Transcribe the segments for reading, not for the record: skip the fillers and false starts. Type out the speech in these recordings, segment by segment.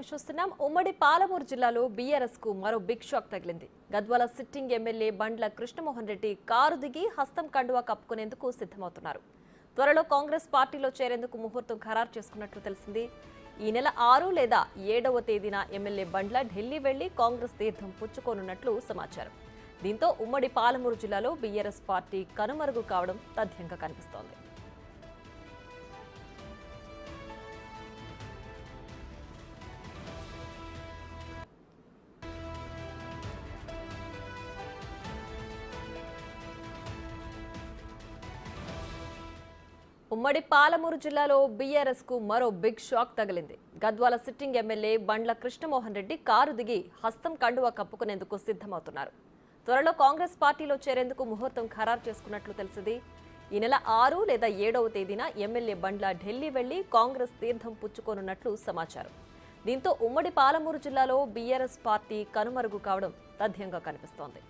Update చూస్తున్నాం. ఉమ్మడి పాలమూరు జిల్లాలో బీఆర్ఎస్ కు మరో బిగ్ షాక్ తగిలింది. గద్వాల సిట్టింగ్ ఎమ్మెల్యే బండ్ల కృష్ణమోహన్ రెడ్డి కారు దిగి హస్తం కండువా కప్పుకునేందుకు సిద్ధమవుతున్నారు. త్వరలో కాంగ్రెస్ పార్టీలో చేరేందుకు ముహూర్తం ఖరారు చేసుకున్నట్లు తెలిసింది. ఈ నెల 6 లేదా 7వ తేదీన ఎమ్మెల్యే బండ్ల ఢిల్లీ వెళ్లి కాంగ్రెస్ తీర్థం పుచ్చుకోనున్నట్లు సమాచారం. దీంతో ఉమ్మడి పాలమూరు జిల్లాలో బీఆర్ఎస్ పార్టీ కనుమరుగు కావడం తథ్యంగా కనిపిస్తోంది. ఉమ్మడి పాలమూరు జిల్లాలో బీఆర్ఎస్ కు మరో బిగ్ షాక్ తగిలింది. గద్వాల సిట్టింగ్ ఎమ్మెల్యే బండ్ల కృష్ణమోహన్ రెడ్డి కారు దిగి హస్తం కండువా కప్పుకునేందుకు సిద్ధమవుతున్నారు. త్వరలో కాంగ్రెస్ పార్టీలో చేరేందుకు ముహూర్తం ఖరారు చేసుకున్నట్లు తెలిసింది. ఈ నెల 6 లేదా 7వ తేదీన ఎమ్మెల్యే బండ్ల ఢిల్లీ వెళ్లి కాంగ్రెస్ తీర్థం పుచ్చుకోనున్నట్లు సమాచారం. దీంతో ఉమ్మడి పాలమూరు జిల్లాలో బీఆర్ఎస్ పార్టీ కనుమరుగు కావడం తథ్యంగా కనిపిస్తోంది.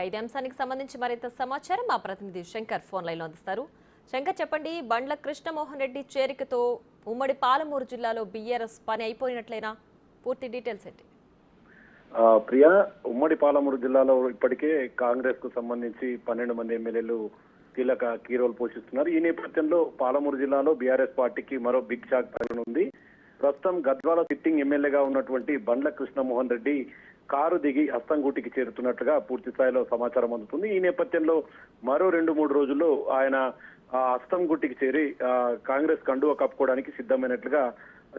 ఇదే అంశానికి సంబంధించి మరింత సమాచారం మా ప్రతినిధి శంకర్ ఫోన్ లైన్లో అందిస్తారు. శంకర్, చెప్పండి, బండ్ల కృష్ణమోహన్ రెడ్డి చేరికతో ఉమ్మడి పాలమూరు జిల్లాలో బీఆర్ఎస్ పని అయిపోయినట్లేనా? పూర్తి డీటెయిల్స్ ఏంటి? ప్రియా, ఉమ్మడి పాలమూరు జిల్లాలో ఇప్పటికే కాంగ్రెస్ కు సంబంధించి 12 మంది ఎమ్మెల్యేలు కీ రోల్ పోషిస్తున్నారు. ఈ నేపథ్యంలో పాలమూరు జిల్లాలో బీఆర్ఎస్ పార్టీకి మరో బిగ్ షాక్ తగలనుంది. ప్రస్తుతం గద్వాల సిట్టింగ్ ఎమ్మెల్యేగా ఉన్నటువంటి బండ్ల కృష్ణమోహన్ రెడ్డి కారు దిగి హస్తంగూటికి చేరుతున్నట్లుగా పూర్తి స్థాయిలో సమాచారం అందుతుంది. ఈ నేపథ్యంలో మరో 2-3 రోజుల్లో ఆయన హస్తంగూటికి చేరి కాంగ్రెస్ కండువా కప్పుకోవడానికి సిద్ధమైనట్లుగా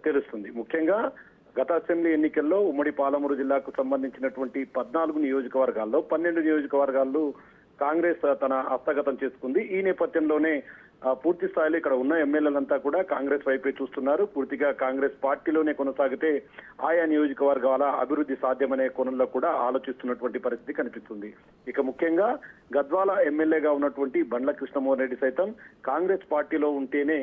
తెలుస్తుంది. ముఖ్యంగా గత అసెంబ్లీ ఎన్నికల్లో ఉమ్మడి పాలమూరు జిల్లాకు సంబంధించినటువంటి 14 నియోజకవర్గాల్లో 12 నియోజకవర్గాల్లో కాంగ్రెస్ తన హస్తగతం చేసుకుంది. ఈ నేపథ్యంలోనే పూర్తి స్థాయిలో ఇక్కడ ఉన్న ఎమ్మెల్యేలంతా కూడా కాంగ్రెస్ వైపే చూస్తున్నారు. పూర్తిగా కాంగ్రెస్ పార్టీలోనే కొనసాగితే ఆయా నియోజకవర్గాల అభివృద్ధి సాధ్యమనే కోణంలో కూడా ఆలోచిస్తున్నటువంటి పరిస్థితి కనిపిస్తుంది. ఇక ముఖ్యంగా గద్వాల ఎమ్మెల్యేగా ఉన్నటువంటి బండ్ల కృష్ణమోహన్ రెడ్డి సైతం కాంగ్రెస్ పార్టీలో ఉంటేనే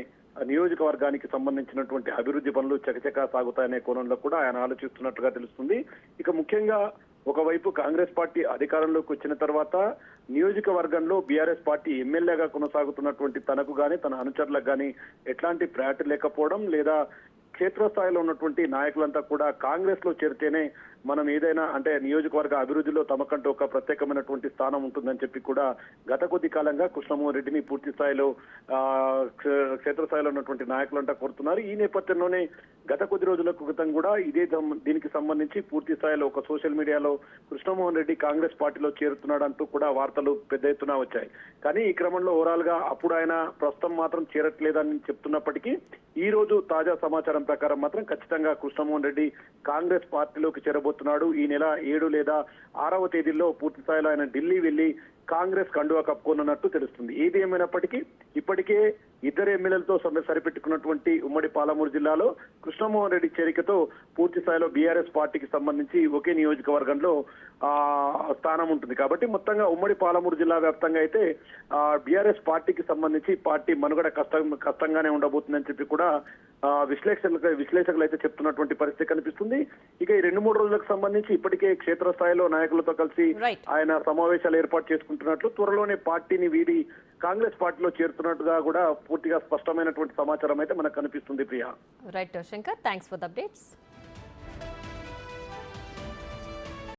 నియోజకవర్గానికి సంబంధించినటువంటి అభివృద్ధి పనులు చకచకా సాగుతాయనే కోణంలో కూడా ఆయన ఆలోచిస్తున్నట్లుగా తెలుస్తుంది. ఇక ముఖ్యంగా ఒకవైపు కాంగ్రెస్ పార్టీ అధికారంలోకి వచ్చిన తర్వాత నియోజకవర్గంలో బీఆర్ఎస్ పార్టీ ఎమ్మెల్యేగా కొనసాగుతున్నటువంటి తనకు గాని తన అనుచరులకు గాని ఎట్లాంటి ప్రయారిటీ లేకపోవడం, లేదా క్షేత్రస్థాయిలో ఉన్నటువంటి నాయకులంతా కూడా కాంగ్రెస్ లో చేరితేనే మనం ఏదైనా అంటే నియోజకవర్గ అభివృద్ధిలో తమకంటూ ఒక ప్రత్యేకమైనటువంటి స్థానం ఉంటుందని చెప్పి కూడా గత కొద్ది కాలంగా కృష్ణమోహన్ రెడ్డిని పూర్తి స్థాయిలో క్షేత్రస్థాయిలో ఉన్నటువంటి నాయకులంతా కోరుతున్నారు. ఈ నేపథ్యంలోనే గత కొద్ది రోజుల క్రితం కూడా దీనికి సంబంధించి పూర్తి స్థాయిలో ఒక సోషల్ మీడియాలో కృష్ణమోహన్ రెడ్డి కాంగ్రెస్ పార్టీలో చేరుతున్నాడు అంటూ కూడా వార్తలు పెద్ద ఎత్తున వచ్చాయి. కానీ ఈ క్రమంలో ఓవరాల్ గా అప్పుడు ఆయన ప్రస్తుతం మాత్రం చేరట్లేదని చెప్తున్నప్పటికీ ఈ రోజు తాజా సమాచారం ప్రకారం మాత్రం ఖచ్చితంగా కృష్ణమోహన్ రెడ్డి కాంగ్రెస్ పార్టీలోకి చేరబోతున్నాడు. ఈ నెల 7 లేదా 6వ తేదీల్లో పూర్తి స్థాయిలో ఆయన ఢిల్లీ వెళ్లి కాంగ్రెస్ కండువా కప్పుకోనున్నట్టు తెలుస్తుంది. ఏది ఏమైనప్పటికీ ఇప్పటికే ఇద్దరు ఎమ్మెల్యేలతో సరిపెట్టుకున్నటువంటి ఉమ్మడి పాలమూరు జిల్లాలో కృష్ణమోహన్ రెడ్డి చేరికతో పూర్తి స్థాయిలో బీఆర్ఎస్ పార్టీకి సంబంధించి ఒకే నియోజకవర్గంలో స్థానం ఉంటుంది. కాబట్టి మొత్తంగా ఉమ్మడి పాలమూరు జిల్లా వ్యాప్తంగా అయితే బీఆర్ఎస్ పార్టీకి సంబంధించి పార్టీ మనుగడ కష్టంగానే ఉండబోతుందని చెప్పి కూడా విశ్లేషకులు అయితే చెప్తున్నటువంటి పరిస్థితి కనిపిస్తుంది. ఇక ఈ 2-3 రోజులకు సంబంధించి ఇప్పటికే క్షేత్రస్థాయిలో నాయకులతో కలిసి ఆయన సమావేశాలు ఏర్పాటు చేసుకుంటున్నట్లు, త్వరలోనే పార్టీని వీడి కాంగ్రెస్ పార్టీలో చేరుతున్నట్టుగా కూడా పూర్తిగా స్పష్టమైనటువంటి సమాచారం అయితే మనకు కనిపిస్తుంది. Priya. Right Shankar, thanks for the updates.